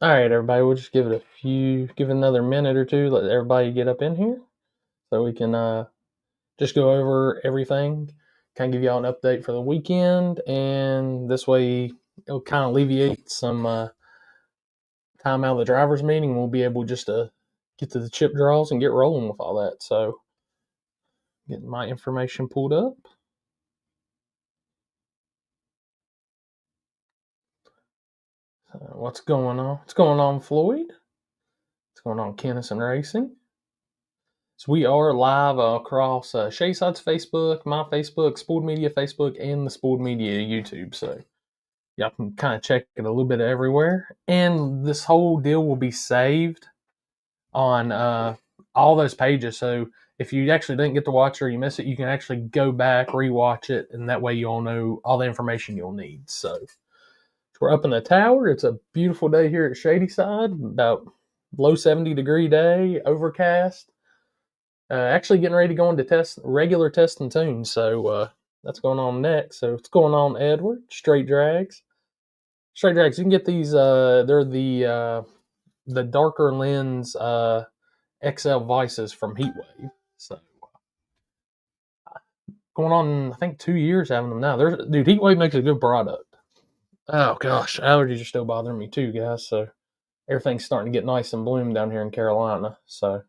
All right, everybody, we'll just give it another minute or two, let everybody get up in here so we can just go over everything, kind of give y'all an update for the weekend, and this way it'll kind of alleviate some time out of the driver's meeting. We'll be able just to get to the chip draws and get rolling with all that. So, getting my information pulled up. What's going on? What's going on, Floyd? What's going on, Kennison Racing? So we are live across Shayside's Facebook, my Facebook, Spooled Media Facebook, and the Spooled Media YouTube. So y'all can kind of check it a little bit everywhere. And this whole deal will be saved on all those pages. So if you actually didn't get to watch it or you miss it, you can actually go back, rewatch it, and that way you'll know all the information you'll need. So we're up in the tower. It's a beautiful day here at Shadyside, about low 70-degree day, overcast. Actually getting ready to go into regular test and tune. So that's going on next. So what's going on, Edward? Straight drags. Straight drags. You can get these. They're the darker lens XL Vices from Heatwave. So going on, I think 2 years having them now. Dude, Heatwave makes a good product. Oh gosh, allergies are still bothering me too, guys. So everything's starting to get nice and bloom down here in Carolina. So.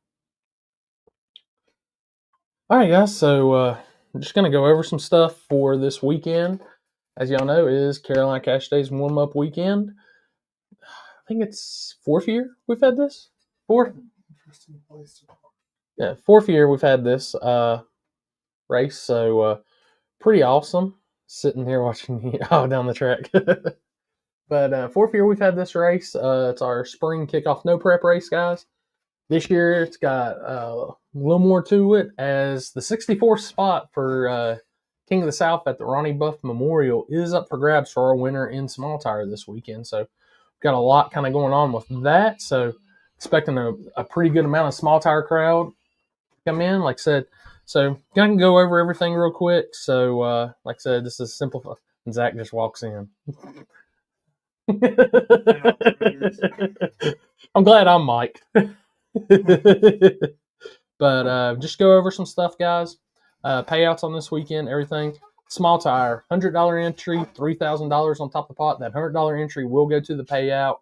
All right, guys. So I'm just gonna go over some stuff for this weekend. As y'all know, it is Carolina Cash Days warm-up weekend. I think it's fourth year we've had this. Fourth. Yeah, fourth year we've had this race. So pretty awesome. Sitting here watching you down the track. But fourth year we've had this race. It's our spring kickoff no prep race, guys. This year, it's got a little more to it, as the 64th spot for King of the South at the Ronnie Buff Memorial is up for grabs for our winner in small tire this weekend. So, we've got a lot kind of going on with that. So, expecting a pretty good amount of small tire crowd come in, like I said. So, going to go over everything real quick. So, like I said, this is simple. And Zach just walks in. I'm glad I'm mic'd. But just go over some stuff, guys. Payouts on this weekend, everything. Small tire, $100 entry, $3,000 on top of the pot. That $100 entry will go to the payout.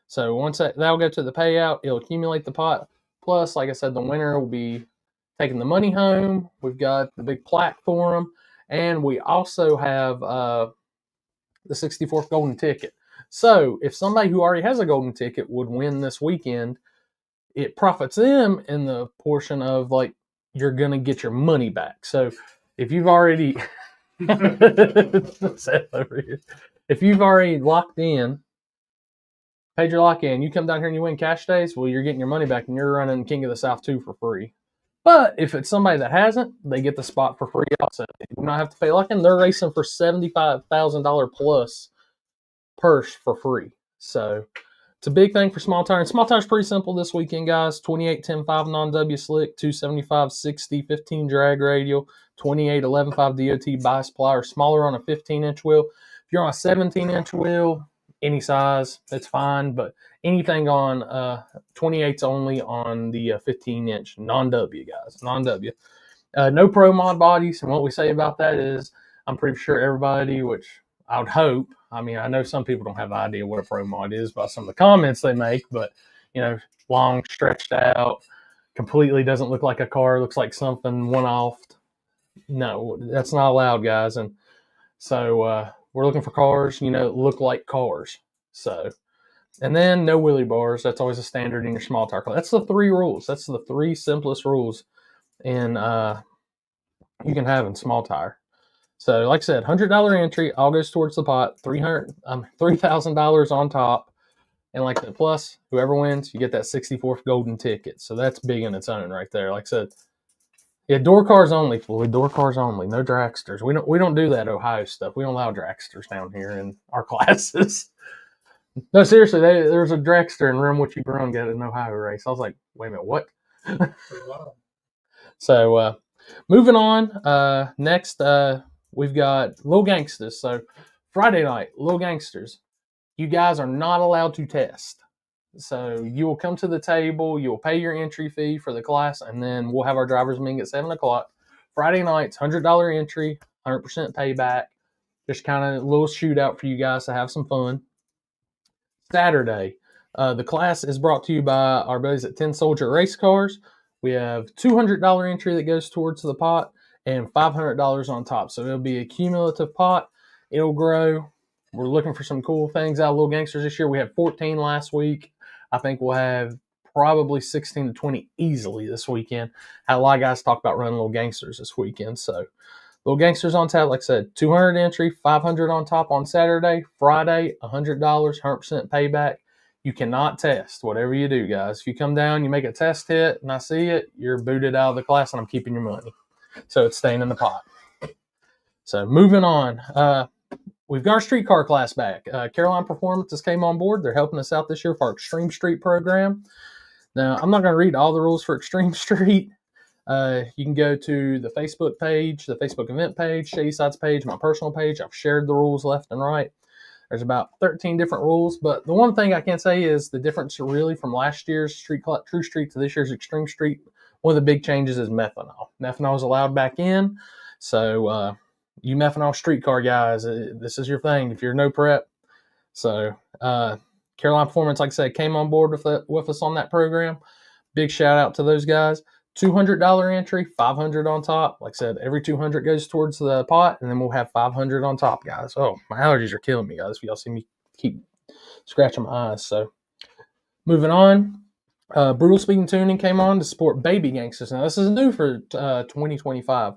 So once that'll go to the payout, it'll accumulate the pot. Plus, like I said, the winner will be taking the money home. We've got the big plaque for them, and we also have the 64th golden ticket. So if somebody who already has a golden ticket would win this weekend, it profits them in the portion of like you're gonna get your money back. So if you've already if you've already locked in, paid your lock in, you come down here and you win cash days, well, you're getting your money back and you're running King of the South 2 for free. But if it's somebody that hasn't, they get the spot for free also. They do not have to pay lock in. They're racing for $75,000 plus purse for free. So it's a big thing for small tire. And small tire is pretty simple this weekend, guys. 28 10 5 non-W slick, 275 60 15 drag radial, 28 11 5 DOT bias plier, smaller on a 15-inch wheel. If you're on a 17-inch wheel, any size, it's fine. But anything on 28s only on the 15-inch non-W, guys. Non-W. No pro mod bodies. And what we say about that is, I'm pretty sure everybody, which I would hope. I mean, I know some people don't have an idea what a pro mod is by some of the comments they make, but, long, stretched out, completely doesn't look like a car, looks like something one-off. No, that's not allowed, guys. And so we're looking for cars, look like cars. So, and then no wheelie bars. That's always a standard in your small tire class. That's the 3 rules. That's the 3 simplest rules in you can have in small tire. So, like I said, $100 entry, all goes towards the pot. $3,000 on top, and like the plus, whoever wins, you get that 64th golden ticket. So that's big in its own right there. Like I said, yeah, door cars only, Floyd. Door cars only. No dragsters. We don't do that Ohio stuff. We don't allow dragsters down here in our classes. No, seriously, there's a dragster in Room What You Brung at an Ohio race. I was like, wait a minute, what? So, moving on. Next, we've got Little Gangsters. So Friday night, Little Gangsters. you guys are not allowed to test. So you will come to the table, you'll pay your entry fee for the class, and then we'll have our driver's meeting at 7 o'clock. Friday nights, $100 entry, 100% payback. Just kind of a little shootout for you guys to have some fun. Saturday, the class is brought to you by our buddies at 10 Soldier Race Cars. We have $200 entry that goes towards the pot and $500 on top. So it'll be a cumulative pot. It'll grow. We're looking for some cool things out of Little Gangsters this year. We had 14 last week. I think we'll have probably 16 to 20 easily this weekend. Had a lot of guys talk about running Little Gangsters this weekend. So Little Gangsters on tap, like I said, 200 entry, 500 on top on Saturday. Friday, $100, 100% payback. You cannot test, whatever you do, guys. If you come down, you make a test hit, and I see it, you're booted out of the class, and I'm keeping your money. So it's staying in the pot. So moving on. We've got our streetcar class back. Caroline Performances came on board. They're helping us out this year for our Extreme Street program. Now, I'm not going to read all the rules for Extreme Street. You can go to the Facebook page, the Facebook event page, Shadyside's page, my personal page. I've shared the rules left and right. There's about 13 different rules, but the one thing I can say is the difference really from last year's True Street to this year's Extreme Street, one of the big changes is methanol. Methanol is allowed back in, so you methanol streetcar guys, this is your thing if you're no prep. So Caroline Performance, like I said, came on board with us on that program. Big shout out to those guys. $200 entry, 500 on top. Like I said, every 200 goes towards the pot, and then we'll have 500 on top, guys. Oh, my allergies are killing me, guys. If y'all see me keep scratching my eyes. So moving on, Brutal Speed and Tuning came on to support Baby Gangsters. Now, this is new for 2025.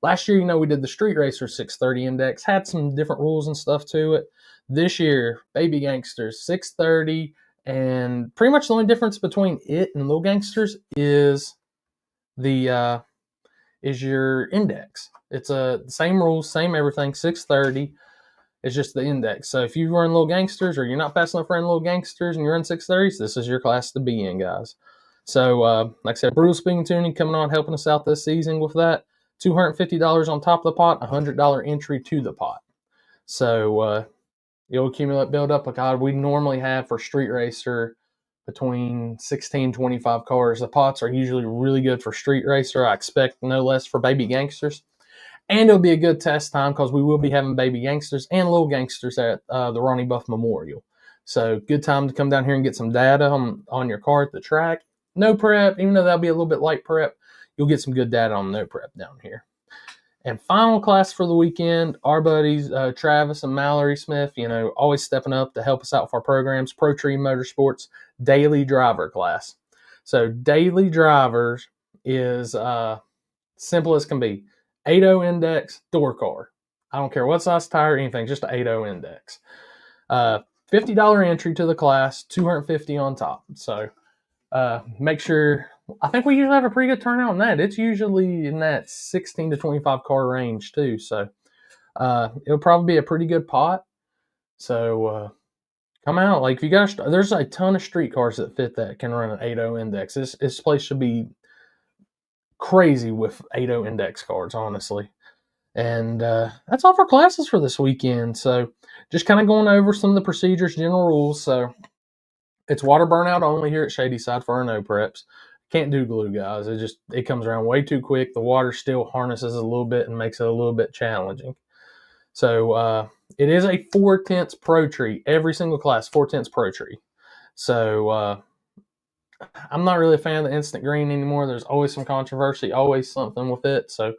Last year, we did the Street Racer 630 index, had some different rules and stuff to it. This year, Baby Gangsters 630, and pretty much the only difference between it and Little Gangsters is your index. It's the same rules, same everything, 630. It's just the index. So if you run Little Gangsters or you're not fast enough for running Little Gangsters and you're in 630s, this is your class to be in, guys. So like I said, Brutal Speed and Tuning coming on, helping us out this season with that. $250 on top of the pot, $100 entry to the pot. So you'll accumulate, build up like we normally have for Street Racer between 16 25 cars. The pots are usually really good for Street Racer. I expect no less for Baby Gangsters. And it'll be a good test time because we will be having Baby Gangsters and Little Gangsters at the Ronnie Buff Memorial. So good time to come down here and get some data on your car at the track. No prep, even though that'll be a little bit light prep, you'll get some good data on no prep down here. And final class for the weekend, our buddies Travis and Mallory Smith, always stepping up to help us out with our programs. Pro Tree Motorsports Daily Driver class. So Daily Drivers is simple as can be. 8.0 index door car. I don't care what size tire or anything, just an 8.0 index. $50 entry to the class, $250 on top. So make sure. I think we usually have a pretty good turnout on that. It's usually in that 16 to 25 car range too. So it'll probably be a pretty good pot. So come out. Like if you got, there's a ton of street cars that fit that can run an 8.0 index. This place should be crazy with 8.0 index cards, honestly. And that's all for classes for this weekend. So just kind of going over some of the procedures, general rules. So it's water burnout only here at Shadyside for our no preps. Can't do glue, guys. It comes around way too quick. The water still harnesses a little bit and makes it a little bit challenging. So it is a 4/10 Pro Tree. Every single class, 4/10 Pro Tree. So I'm not really a fan of the instant green anymore. There's always some controversy, always something with it. So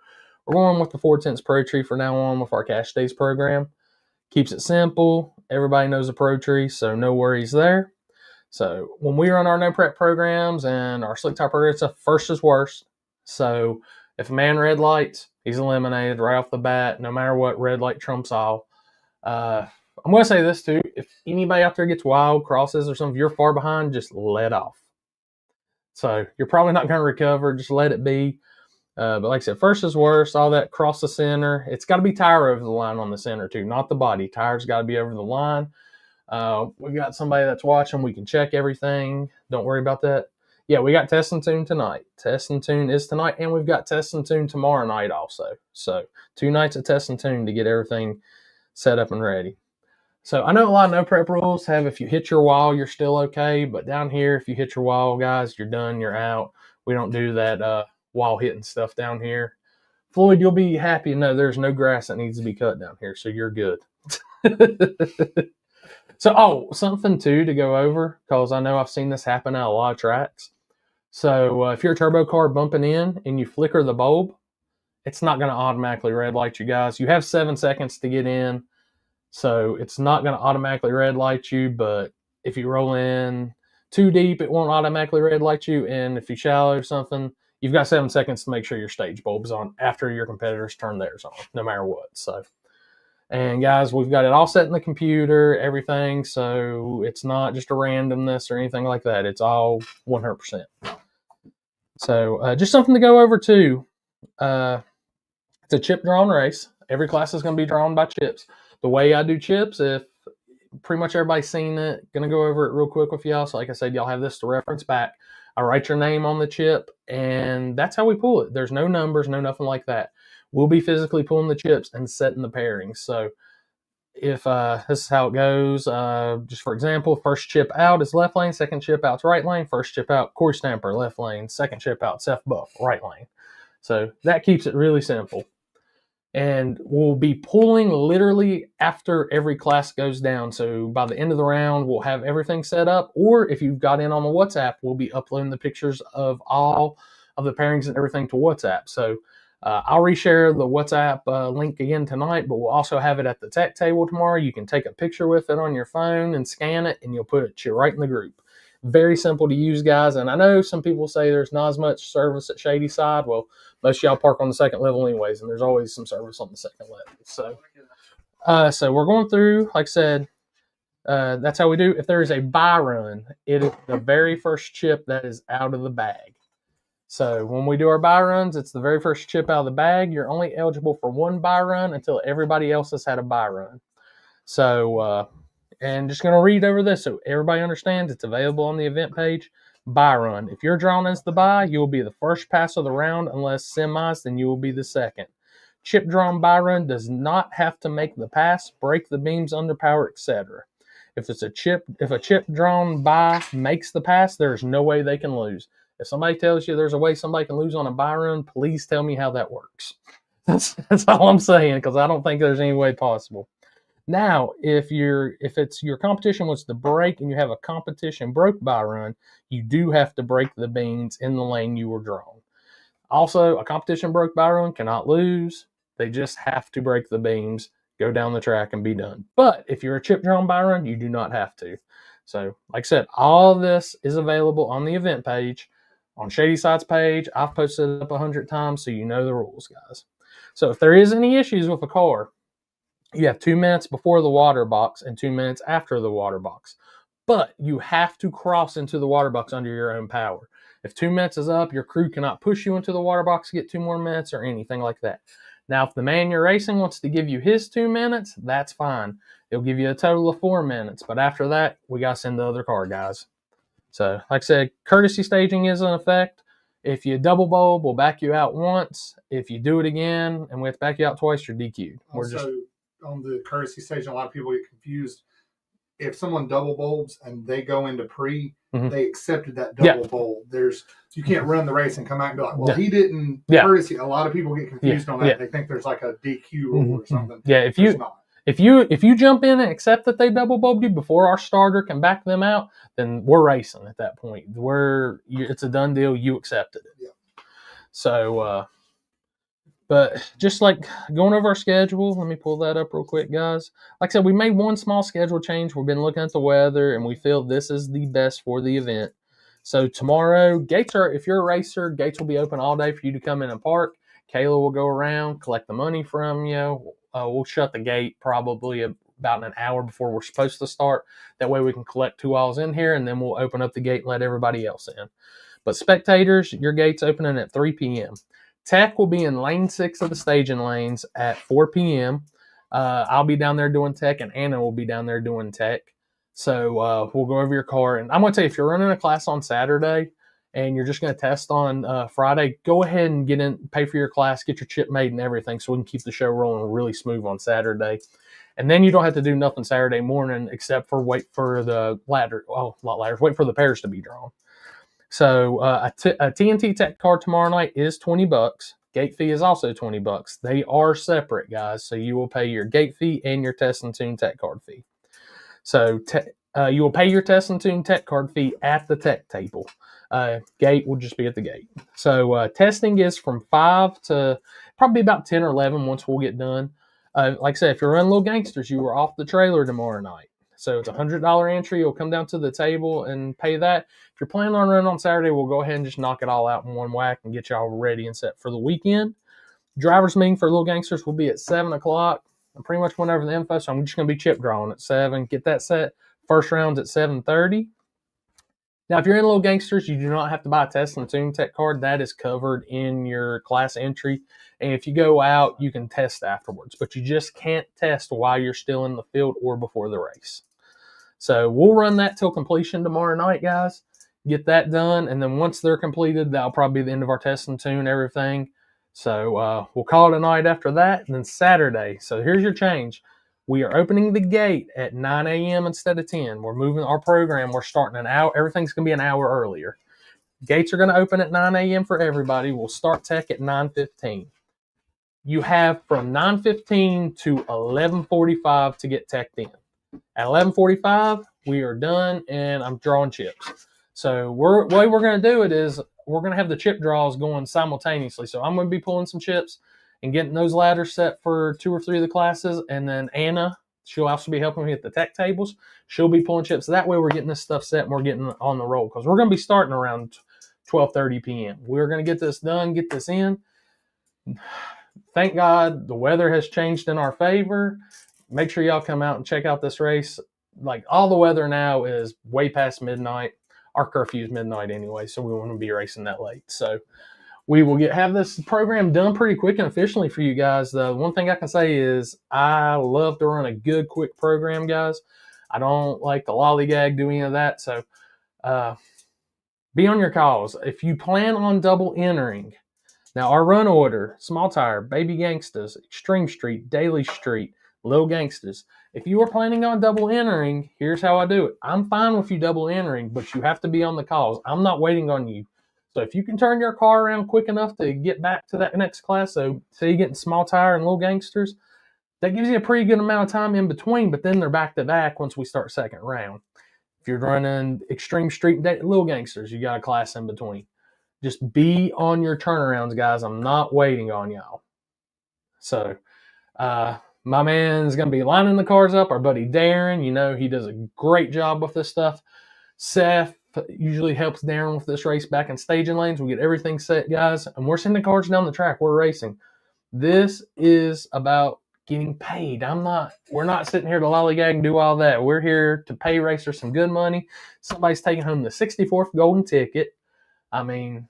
we're going with the 4/10 Pro Tree for now on with our Cash Days program. Keeps it simple. Everybody knows a Pro Tree, so no worries there. So when we run our no prep programs and our slick tire programs, it's first is worst. So if a man red lights, he's eliminated right off the bat. No matter what, red light trumps all. I'm going to say this too. If anybody out there gets wild crosses or something, if you're far behind, just let off. So you're probably not going to recover. Just let it be. But like I said, first is worst. All that cross the center. It's got to be tire over the line on the center too, not the body. Tire's got to be over the line. We got somebody that's watching. We can check everything. Don't worry about that. Yeah, we got Test and Tune tonight. Test and Tune is tonight, and we've got Test and Tune tomorrow night also. So 2 nights of Test and Tune to get everything set up and ready. So I know a lot of no prep rules have if you hit your wall, you're still okay. But down here, if you hit your wall, guys, you're done. You're out. We don't do that wall hitting stuff down here. Floyd, you'll be happy to know there's no grass that needs to be cut down here, so you're good. So, something too to go over, because I know I've seen this happen at a lot of tracks. So if you're a turbo car bumping in and you flicker the bulb, it's not going to automatically red light you guys. You have 7 seconds to get in, so it's not going to automatically red light you, but if you roll in too deep, it won't automatically red light you, and if you shallow or something, you've got 7 seconds to make sure your stage bulb's on after your competitors turn theirs on, no matter what. So, and guys, we've got it all set in the computer, everything, so it's not just a randomness or anything like that. It's all 100%. So just something to go over too. It's a chip drawn race. Every class is going to be drawn by chips. The way I do chips, if pretty much everybody's seen it, going to go over it real quick with y'all. So like I said, y'all have this to reference back. I write your name on the chip, and that's how we pull it. There's no numbers, no nothing like that. We'll be physically pulling the chips and setting the pairings. So if this is how it goes, just for example, first chip out is left lane, second chip out's right lane, first chip out, Corey Stamper, left lane, second chip out, Seth Buff, right lane. So that keeps it really simple. And we'll be pulling literally after every class goes down. So by the end of the round, we'll have everything set up. Or if you've got in on the WhatsApp, we'll be uploading the pictures of all of the pairings and everything to WhatsApp. So I'll reshare the WhatsApp link again tonight, but we'll also have it at the tech table tomorrow. You can take a picture with it on your phone and scan it, and you'll put it right in the group. Very simple to use, guys. And I know some people say there's not as much service at Shadyside. Well, most of y'all park on the second level anyways, and there's always some service on the second level. So we're going through, like I said, that's how we do. If there is a buy run, it is the very first chip that is out of the bag. So when we do our buy runs, it's the very first chip out of the bag. You're only eligible for one buy run until everybody else has had a buy run. So, and just going to read over this so everybody understands it's available on the event page. Buy run. If you're drawn as the buy, you will be the first pass of the round. Unless semis, then you will be the second. Chip drawn buy run does not have to make the pass, break the beams, underpower, etc. If a chip drawn buy makes the pass, there's no way they can lose. If somebody tells you there's a way somebody can lose on a buy run, please tell me how that works. That's all I'm saying, because I don't think there's any way possible. Now, if it's your competition was to break and you have a competition broke buy run, you do have to break the beams in the lane you were drawn. Also, a competition broke buy run cannot lose. They just have to break the beams, go down the track, and be done. But if you're a chip drawn buy run, you do not have to. So, like I said, all of this is available on the event page. On Shadyside's page, I've posted it up 100 times, so you know the rules, guys. So if there is any issues with a car, you have 2 minutes before the water box and 2 minutes after the water box. But you have to cross into the water box under your own power. If 2 minutes is up, your crew cannot push you into the water box to get 2 more minutes or anything like that. Now, if the man you're racing wants to give you his 2 minutes, that's fine. He'll give you a total of 4 minutes. But after that, we got to send the other car, guys. So, like I said, courtesy staging is in effect. If you double bulb, we'll back you out once. If you do it again and we have to back you out twice, you're DQ'd. Also, on the courtesy stage, a lot of people get confused. If someone double bulbs and they go into pre, they accepted that double bulb. You can't run the race and come out and be like, well, he didn't courtesy. A lot of people get confused on that. They think there's like a DQ rule or something. Yeah, if you jump in and accept that they double bulbed you before our starter can back them out, then we're racing at that point. It's a done deal. You accepted it. Yeah. So, but just like going over our schedule, let me pull that up real quick, guys. Like I said, we made one small schedule change. We've been looking at the weather, and we feel this is the best for the event. So tomorrow, if you're a racer, gates will be open all day for you to come in and park. Kayla will go around, collect the money from you. We'll shut the gate probably about an hour before we're supposed to start. That way we can collect 2 aisles in here, and then we'll open up the gate and let everybody else in. But spectators, your gate's opening at 3 p.m. Tech will be in lane 6 of the staging lanes at 4 p.m. I'll be down there doing tech, and Anna will be down there doing tech. So we'll go over your car. And I'm going to tell you, if you're running a class on Saturday and you're just going to test on Friday, go ahead and get in, pay for your class, get your chip made and everything, so we can keep the show rolling really smooth on Saturday. And then you don't have to do nothing Saturday morning except for wait for the ladder. Oh, not ladders. Wait for the pairs to be drawn. So a TNT Tech card tomorrow night is $20. Gate fee is also $20. They are separate, guys. So you will pay your gate fee and your Test and Tune Tech card fee. So you will pay your Test and Tune Tech card fee at the Tech table. Gate will just be at the gate. So testing is from 5 to probably about 10 or 11 once we'll get done. Like I said, if you're running Little Gangsters, you are off the trailer tomorrow night. So it's a $100 entry. You'll come down to the table and pay that. If you're planning on running on Saturday, we'll go ahead and just knock it all out in one whack and get y'all ready and set for the weekend. Driver's meeting for Little Gangsters will be at 7 o'clock. I pretty much went over the info, so I'm just going to be chip drawing at 7. Get that set. First round's at 7:30. Now, if you're in Little Gangsters, you do not have to buy a Test and Tune Tech card. That is covered in your class entry. And if you go out, you can test afterwards. But you just can't test while you're still in the field or before the race. So we'll run that till completion tomorrow night, guys. Get that done. And then once they're completed, that'll probably be the end of our Test and Tune, everything. So we'll call it a night after that. And then Saturday. So here's your change. We are opening the gate at 9 a.m. instead of 10. We're moving our program. We're starting an hour. Everything's going to be an hour earlier. Gates are going to open at 9 a.m. for everybody. We'll start tech at 9:15. You have from 9:15 to 11:45 to get teched in. At 11:45, we are done, and I'm drawing chips. So the way we're going to do it is we're going to have the chip draws going simultaneously. So I'm going to be pulling some chips and getting those ladders set for 2 or 3 of the classes. And then Anna, she'll also be helping me at the tech tables. She'll be pulling chips. That way we're getting this stuff set and we're getting on the roll because we're going to be starting around 12:30 p.m. We're going to get this done, get this in. Thank God the weather has changed in our favor. Make sure y'all come out and check out this race. Like all the weather now is way past midnight. Our curfew is midnight anyway, so we won't be racing that late. So we will have this program done pretty quick and efficiently for you guys. The one thing I can say is I love to run a good, quick program, guys. I don't like to lollygag, do any of that. So be on your calls. If you plan on double entering, now our run order, Small Tire, Baby Gangsters, Extreme Street, Daily Street, Little Gangsters. If you are planning on double entering, here's how I do it. I'm fine with you double entering, but you have to be on the calls. I'm not waiting on you. So if you can turn your car around quick enough to get back to that next class, so say you get Small Tire and Little Gangsters, that gives you a pretty good amount of time in between, but then they're back to back once we start second round. If you're running Extreme Street and Little Gangsters, you got a class in between. Just be on your turnarounds, guys. I'm not waiting on y'all. So, my man's going to be lining the cars up. Our buddy Darren, he does a great job with this stuff. Seth usually helps Darren with this race back in staging lanes. We get everything set, guys, and we're sending cars down the track. We're racing. This is about getting paid. We're not sitting here to lollygag and do all that. We're here to pay racers some good money. Somebody's taking home the 64th golden ticket. I mean,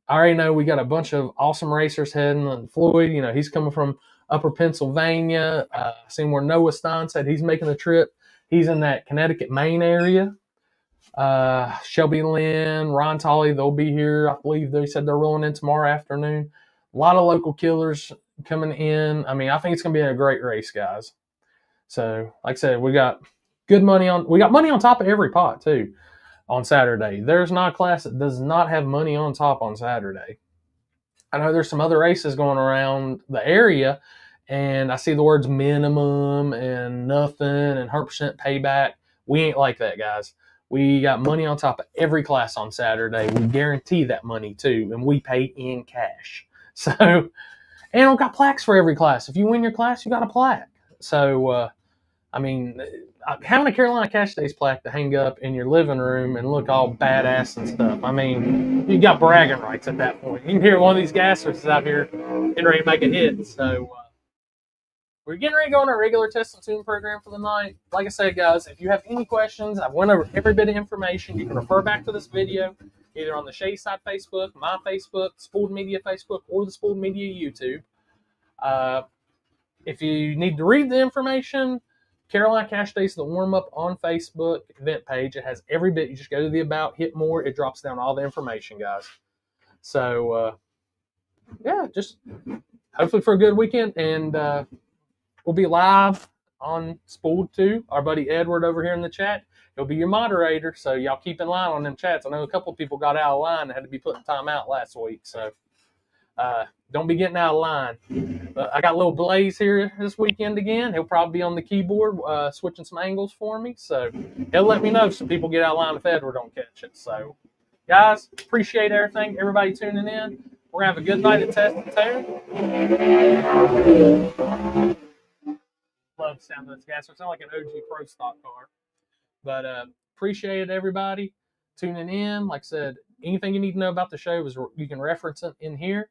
I already know we got a bunch of awesome racers heading. And Floyd, he's coming from Upper Pennsylvania. Seen where Noah Stein said he's making the trip. He's in that Connecticut, Maine area. Shelby Lynn, Ron Tolley, they'll be here. I believe they said they're rolling in tomorrow afternoon. A lot of local killers coming in. I mean, I think it's going to be a great race, guys. So, like I said, we got money on top of every pot, too, on Saturday. There's not a class that does not have money on top on Saturday. I know there's some other races going around the area, and I see the words minimum and nothing and 100% payback. We ain't like that, guys. We got money on top of every class on Saturday. We guarantee that money, too, and we pay in cash. So, and we got plaques for every class. If you win your class, you got a plaque. So, having a Carolina Cash Days plaque to hang up in your living room and look all badass and stuff. I mean, you got bragging rights at that point. You can hear one of these gassers out here getting ready to make a hit. So we're getting ready to go on our regular Test and Tune program for the night. Like I said, guys, if you have any questions, I've went over every bit of information. You can refer back to this video, either on the Shadyside Facebook, my Facebook, Spooled Media Facebook, or the Spooled Media YouTube. If you need to read the information, Carolina Cash Days, the warm up on Facebook event page. It has every bit. You just go to the about, hit more. It drops down all the information, guys. So, yeah, just hopefully for a good weekend. And we'll be live on Spooled 2. Our buddy Edward over here in the chat, he'll be your moderator. So y'all keep in line on them chats. I know a couple of people got out of line and had to be putting time out last week. So don't be getting out of line. I got little Blaze here this weekend again. He'll probably be on the keyboard switching some angles for me. So he'll let me know if some people get out of line if Edward don't catch it. So, guys, appreciate everything. Everybody tuning in. We're going to have a good night at Test and Tune. Love the sound of this gas. It sounds like an OG Pro stock car. But appreciate it, everybody, tuning in. Like I said, anything you need to know about the show, is you can reference it in here.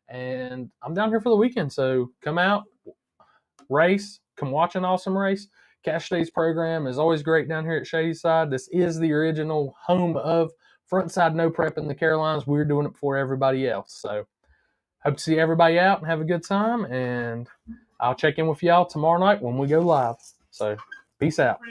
And I'm down here for the weekend, so come out, race, come watch an awesome race. Cash Days program is always great down here at Shadyside. This is the original home of frontside no prep in the Carolinas. We're doing it for everybody else. So hope to see everybody out and have a good time. And I'll check in with y'all tomorrow night when we go live. So peace out.